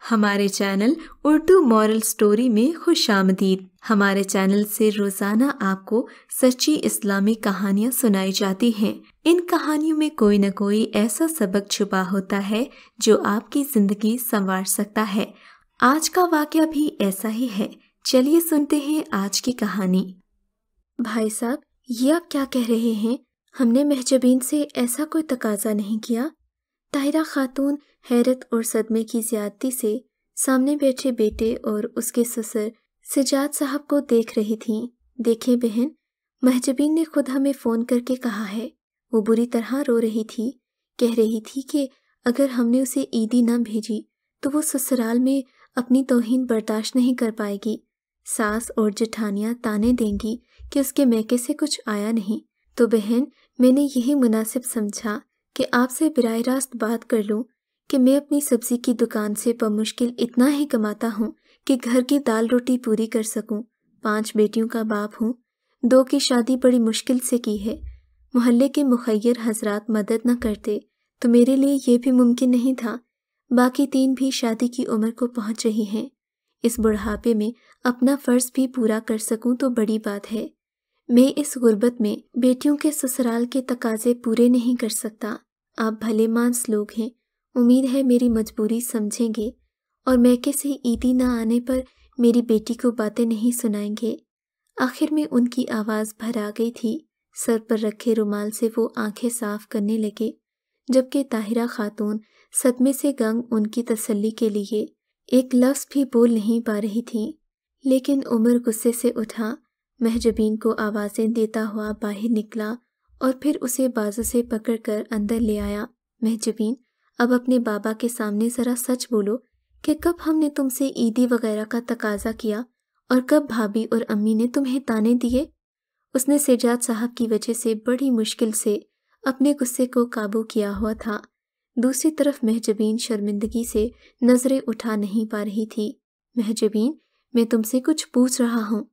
हमारे channel Urdu moral story में खुशामदीद। हमारे चैनल से रोजाना आपको सच्ची इस्लामी कहानियाँ सुनाई जाती हैं। इन कहानियों में कोई न कोई ऐसा सबक छुपा होता है जो आपकी जिंदगी संवार सकता है। आज का वाकया भी ऐसा ही है। चलिए सुनते हैं आज की कहानी। भाई साहब, ये आप क्या कह रहे हैं? हमने महजबीन से ऐसा कोई तकाजा नहीं किया। ताहिरा खातून हैरत और सदमे की ज्यादती से सामने बैठे बेटे और उसके ससुर सिजाद साहब को देख रही थीं। देखें बहन, महजबीन ने खुद हमें फ़ोन करके कहा है। वो बुरी तरह रो रही थी। कह रही थी कि अगर हमने उसे ईदी न भेजी तो वो ससुराल में अपनी तौहीन बर्दाश्त नहीं कर पाएगी। सास और जेठानियाँ ताने देंगी कि उसके मैके से कुछ आया नहीं। तो बहन, मैंने यही मुनासिब समझा कि आपसे बिराह रास्त बात कर लूं कि मैं अपनी सब्जी की दुकान से बमुश्किल इतना ही कमाता हूं कि घर की दाल रोटी पूरी कर सकूं। 5 बेटियों का बाप हूं। 2 की शादी बड़ी मुश्किल से की है। मोहल्ले के मुखय्यर हजरात मदद न करते तो मेरे लिए ये भी मुमकिन नहीं था। बाकी 3 भी शादी की उम्र को पहुंच रही हैं। इस बुढ़ापे में अपना फ़र्ज भी पूरा कर सकूं तो बड़ी बात है। मैं इस गुर्बत में बेटियों के ससुराल के तकाजे पूरे नहीं कर सकता। आप भले मानस लोग हैं, उम्मीद है मेरी मजबूरी समझेंगे और मैके से ईदी न आने पर मेरी बेटी को बातें नहीं सुनाएंगे। आखिर में उनकी आवाज़ भर आ गई थी। सर पर रखे रुमाल से वो आंखें साफ करने लगे, जबकि ताहिरा खातून सदमे से गंग उनकी तसल्ली के लिए एक लफ्ज़ भी बोल नहीं पा रही थी। लेकिन उमर गुस्से से उठा, महजबीन को आवाज़ें देता हुआ बाहर निकला और फिर उसे बाजू से पकड़कर अंदर ले आया। महजबीन, अब अपने बाबा के सामने ज़रा सच बोलो कि कब हमने तुमसे ईदी वगैरह का तकाजा किया और कब भाभी और अम्मी ने तुम्हें ताने दिए? उसने सिजाद साहब की वजह से बड़ी मुश्किल से अपने गुस्से को काबू किया हुआ था। दूसरी तरफ महजबीन शर्मिंदगी से नज़रें उठा नहीं पा रही थी। महजबीन, मैं तुमसे कुछ पूछ रहा हूँ।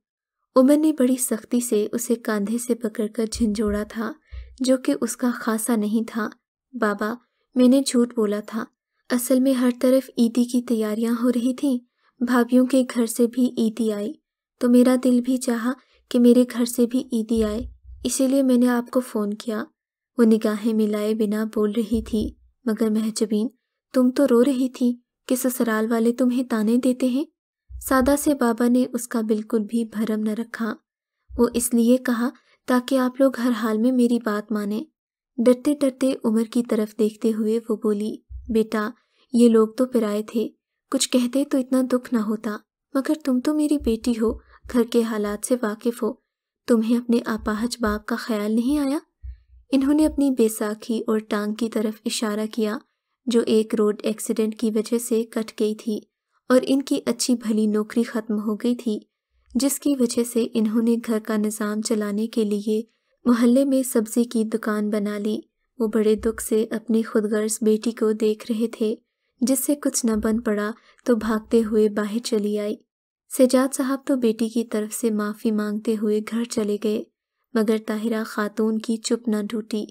उमर ने बड़ी सख्ती से उसे कंधे से पकड़कर झंझोड़ा था, जो कि उसका खासा नहीं था। बाबा, मैंने झूठ बोला था। असल में हर तरफ ईदी की तैयारियां हो रही थीं। भाभीयों के घर से भी ईदी आई, तो मेरा दिल भी चाहा कि मेरे घर से भी ईदी आए, इसीलिए मैंने आपको फ़ोन किया। वो निगाहें मिलाए बिना बोल रही थी। मगर महजबीन, तुम तो रो रही थी कि ससुराल वाले तुम्हें ताने देते हैं। सादा से बाबा ने उसका बिल्कुल भी भरम न रखा। वो इसलिए कहा ताकि आप लोग हर हाल में मेरी बात माने। डरते डरते उमर की तरफ देखते हुए वो बोली, बेटा, ये लोग तो पिराए थे, कुछ कहते तो इतना दुख ना होता, मगर तुम तो मेरी बेटी हो, घर के हालात से वाकिफ हो। तुम्हें अपने अपाहज बाप का ख्याल नहीं आया? इन्होंने अपनी बैसाखी और टांग की तरफ इशारा किया, जो एक रोड एक्सीडेंट की वजह से कट गई थी और इनकी अच्छी भली नौकरी ख़त्म हो गई थी, जिसकी वजह से इन्होंने घर का निज़ाम चलाने के लिए मोहल्ले में सब्ज़ी की दुकान बना ली। वो बड़े दुख से अपनी खुदगर्ज बेटी को देख रहे थे, जिससे कुछ न बन पड़ा तो भागते हुए बाहर चली आई। सिजाद साहब तो बेटी की तरफ से माफ़ी मांगते हुए घर चले गए, मगर ताहिरा खातून की चुप न टूटी।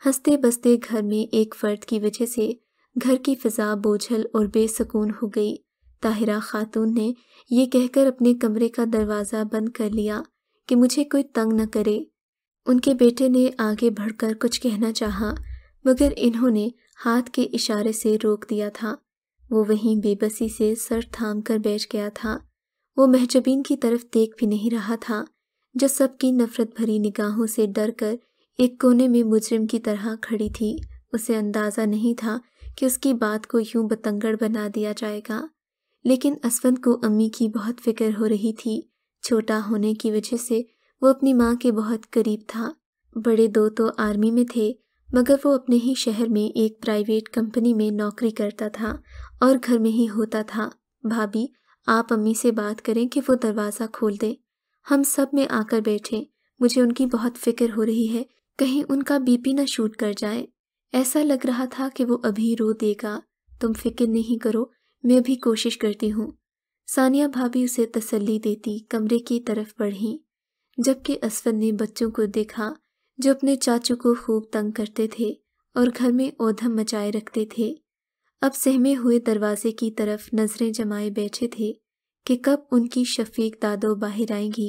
हंसते बसते घर में एक फ़र्द की वजह से घर की फ़िज़ा बोझल और बेसुकून हो गई। ताहिरा खातून ने ये कहकर अपने कमरे का दरवाज़ा बंद कर लिया कि मुझे कोई तंग न करे। उनके बेटे ने आगे बढ़कर कुछ कहना चाहा, मगर इन्होंने हाथ के इशारे से रोक दिया था। वो वहीं बेबसी से सर थाम कर बैठ गया था। वो महजबीन की तरफ देख भी नहीं रहा था, जो सबकी नफरत भरी निगाहों से डर कर एक कोने में मुजरिम की तरह खड़ी थी। उसे अंदाज़ा नहीं था कि उसकी बात को यूं बतंगड़ बना दिया जाएगा। लेकिन असफंद को अम्मी की बहुत फिक्र हो रही थी। छोटा होने की वजह से वो अपनी माँ के बहुत करीब था। बड़े 2 तो आर्मी में थे, मगर वो अपने ही शहर में एक प्राइवेट कंपनी में नौकरी करता था और घर में ही होता था। भाभी, आप अम्मी से बात करें कि वो दरवाज़ा खोल दे। हम सब में आकर बैठें। मुझे उनकी बहुत फिक्र हो रही है, कहीं उनका बीपी न शूट कर जाए। ऐसा लग रहा था कि वो अभी रो देगा। तुम फिक्र नहीं करो, मैं भी कोशिश करती हूँ। सानिया भाभी उसे तसल्ली देती कमरे की तरफ बढ़ी, जबकि असफर ने बच्चों को देखा जो अपने चाचू को खूब तंग करते थे और घर में औधम मचाए रखते थे। अब सहमे हुए दरवाजे की तरफ नजरें जमाए बैठे थे कि कब उनकी शफीक दादो बाहर आएंगी,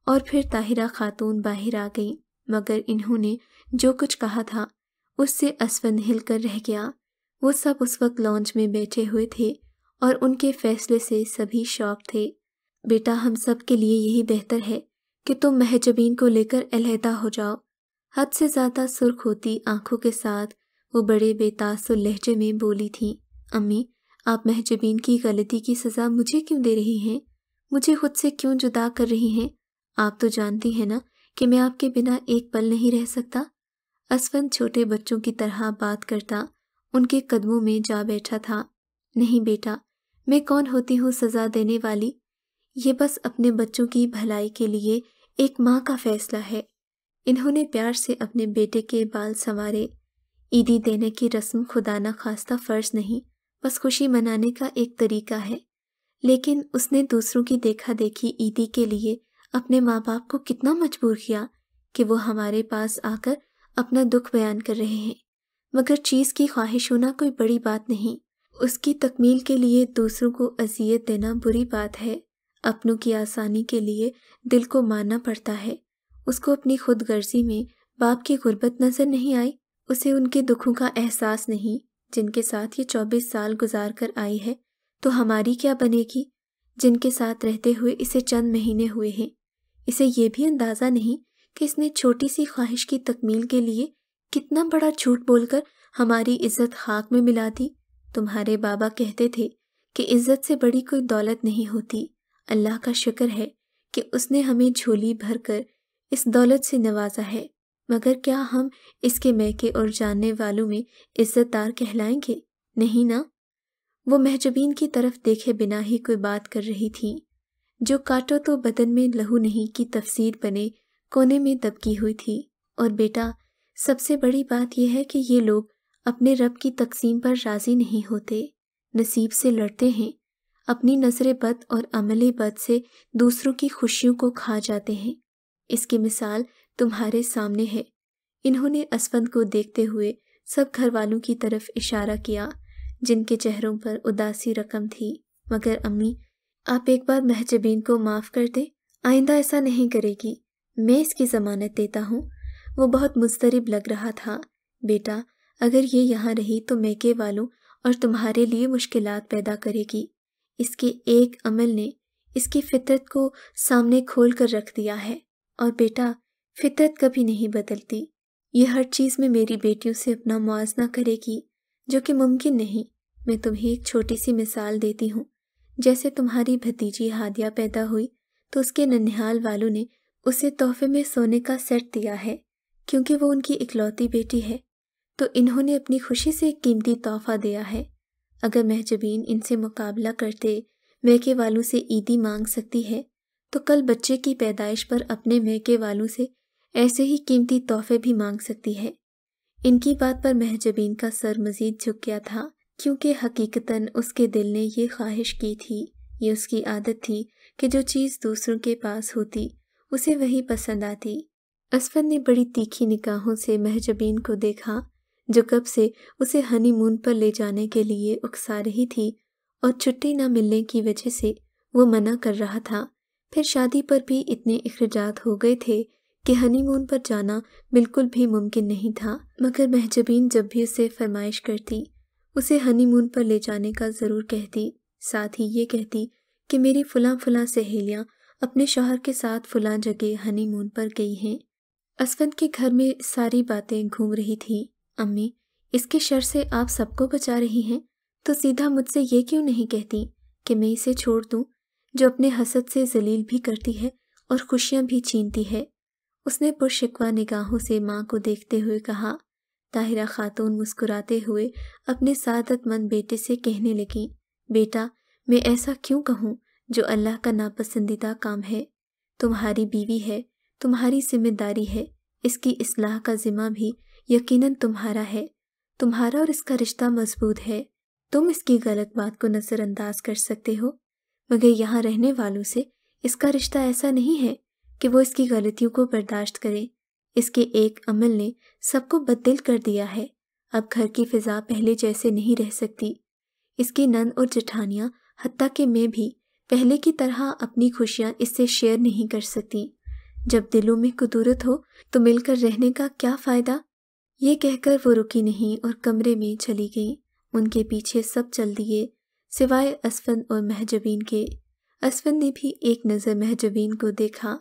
और फिर ताहिरा खातून बाहर आ गई। मगर इन्होंने जो कुछ कहा था उससे असफंद हिलकर रह गया। वो सब उस वक्त लॉन्च में बैठे हुए थे और उनके फैसले से सभी शौक थे। बेटा, हम सब के लिए यही बेहतर है कि तुम महजबीन को लेकर अलहदा हो जाओ। हद से ज़्यादा सुर्ख होती आंखों के साथ वो बड़े बेतासुर लहजे में बोली थी। अम्मी, आप महजबीन की गलती की सज़ा मुझे क्यों दे रही हैं? मुझे खुद से क्यों जुदा कर रही हैं? आप तो जानती हैं ना कि मैं आपके बिना एक पल नहीं रह सकता। असफन छोटे बच्चों की तरह बात करता उनके कदमों में जा बैठा था। नहीं बेटा, मैं कौन होती हूँ सज़ा देने वाली? ये बस अपने बच्चों की भलाई के लिए एक माँ का फैसला है। इन्होंने प्यार से अपने बेटे के बाल संवारे। ईदी देने की रस्म खुदा न खास्ता फ़र्ज नहीं, बस खुशी मनाने का एक तरीका है। लेकिन उसने दूसरों की देखा देखी ईदी के लिए अपने माँ बाप को कितना मजबूर किया कि वो हमारे पास आकर अपना दुख बयान कर रहे हैं। मगर चीज़ की ख्वाहिश होना कोई बड़ी बात नहीं, उसकी तकमील के लिए दूसरों को अजियत देना बुरी बात है। अपनों की आसानी के लिए दिल को मानना पड़ता है। उसको अपनी खुदगर्जी में बाप की गुर्बत नजर नहीं आई, उसे उनके दुखों का एहसास नहीं जिनके साथ ये 24 साल गुजार कर आई है। तो हमारी क्या बनेगी जिनके साथ रहते हुए इसे चंद महीने हुए हैं। इसे ये भी अंदाज़ा नहीं कि इसने छोटी सी ख्वाहिश की तकमील के लिए कितना बड़ा झूठ बोलकर हमारी इज्जत खाक में मिला दी। तुम्हारे बाबा कहते थे कि इज्जत से बड़ी कोई दौलत नहीं होती। अल्लाह का शुक्र है कि उसने हमें झोली भरकर इस दौलत से नवाजा है, मगर क्या हम इसके मैके और जानने वालों में इज्जतदार कहलाएंगे? नहीं ना। वो महजबीन की तरफ देखे बिना ही कोई बात कर रही थी, जो काटो तो बदन में लहू नहीं की तफसीर बने कोने में दबकी हुई थी। और बेटा, सबसे बड़ी बात यह है कि ये लोग अपने रब की तकसीम पर राजी नहीं होते, नसीब से लड़ते हैं, अपनी नजर बद और अमले बद से दूसरों की खुशियों को खा जाते हैं। इसकी मिसाल तुम्हारे सामने है। इन्होंने असफंद को देखते हुए सब घर वालों की तरफ इशारा किया जिनके चेहरों पर उदासी रकम थी। मगर अम्मी, आप एक बार महजबीन को माफ़ कर दें, आइंदा ऐसा नहीं करेगी। मैं इसकी ज़मानत देता हूँ। वो बहुत मुस्तरिब लग रहा था। बेटा, अगर ये यहाँ रही तो मैके वालों और तुम्हारे लिए मुश्किलात पैदा करेगी। इसके एक अमल ने इसकी फितरत को सामने खोल कर रख दिया है। और बेटा, फितरत कभी नहीं बदलती। ये हर चीज़ में मेरी बेटियों से अपना मुआवजा करेगी, जो कि मुमकिन नहीं। मैं तुम्हें एक छोटी सी मिसाल देती हूँ। जैसे तुम्हारी भतीजी हादिया पैदा हुई तो उसके ननिहाल वालों ने उसे तोहफे में सोने का सेट दिया है, क्योंकि वो उनकी इकलौती बेटी है। तो इन्होंने अपनी खुशी से एक कीमती तोहफा दिया है। अगर महजबीन इनसे मुकाबला करते मैके वालों से ईदी मांग सकती है, तो कल बच्चे की पैदाइश पर अपने मैके वालों से ऐसे ही कीमती तोहफे भी मांग सकती है। इनकी बात पर महजबीन का सर मजीद झुक गया था, क्योंकि हकीकतन उसके दिल ने ये ख्वाहिश की थी। ये उसकी आदत थी कि जो चीज़ दूसरों के पास होती उसे वही पसंद आती। असफर ने बड़ी तीखी निगाहों से महजबीन को देखा, जो कब से उसे हनीमून पर ले जाने के लिए उकसा रही थी और छुट्टी न मिलने की वजह से वो मना कर रहा था। फिर शादी पर भी इतने इखराजात हो गए थे कि हनीमून पर जाना बिल्कुल भी मुमकिन नहीं था। मगर महजबीन जब भी उसे फरमाइश करती, उसे हनीमून पर ले जाने का ज़रूर कहती। साथ ही ये कहती कि मेरी फ़लाँ फ़लाँ सहेलियाँ अपने शौहर के साथ फ़लाँ जगह हनीमून पर गई हैं। असफंद के घर में सारी बातें घूम रही थी। अम्मी, इसके शर से आप सबको बचा रही हैं, तो सीधा मुझसे ये क्यों नहीं कहती कि मैं इसे छोड़ दूँ, जो अपने हसद से जलील भी करती है और खुशियाँ भी छीनती है। उसने पुरशिकवा निगाहों से माँ को देखते हुए कहा। ताहिरा खातून मुस्कुराते हुए अपने सादतमंद बेटे से कहने लगी, बेटा, मैं ऐसा क्यों कहूँ जो अल्लाह का नापसंदीदा काम है। तुम्हारी बीवी है, तुम्हारी जिम्मेदारी है, इसकी इस्लाह का जिम्मा भी यकीनन तुम्हारा है। तुम्हारा और इसका रिश्ता मजबूत है। तुम इसकी गलत बात को नज़रअंदाज कर सकते हो, मगर यहाँ रहने वालों से इसका रिश्ता ऐसा नहीं है कि वो इसकी गलतियों को बर्दाश्त करे। इसके एक अमल ने सबको बददिल कर दिया है। अब घर की फिजा पहले जैसे नहीं रह सकती। इसकी नंद और जेठानियाँ, हत्ता कि मैं भी पहले की तरह अपनी खुशियाँ इससे शेयर नहीं कर सकती। जब दिलों में कुदूरत हो तो मिलकर रहने का क्या फ़ायदा। ये कहकर वो रुकी नहीं और कमरे में चली गई। उनके पीछे सब चल दिए सिवाय असफन और महजबीन के। असफन ने भी एक नज़र महजबीन को देखा,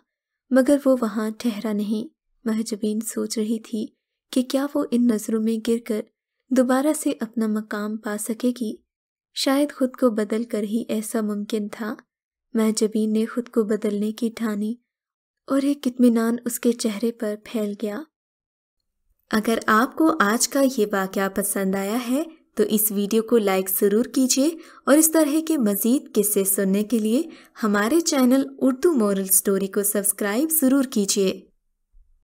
मगर वो वहाँ ठहरा नहीं। महजबीन सोच रही थी कि क्या वो इन नज़रों में गिरकर दोबारा से अपना मकाम पा सकेगी। शायद खुद को बदल कर ही ऐसा मुमकिन था। महजबीन ने खुद को बदलने की ठानी और एक इत्मीनान उसके चेहरे पर फैल गया। अगर आपको आज का ये वाक़या पसंद आया है तो इस वीडियो को लाइक ज़रूर कीजिए और इस तरह के मज़ीद किस्से सुनने के लिए हमारे चैनल उर्दू मोरल स्टोरी को सब्सक्राइब ज़रूर कीजिए।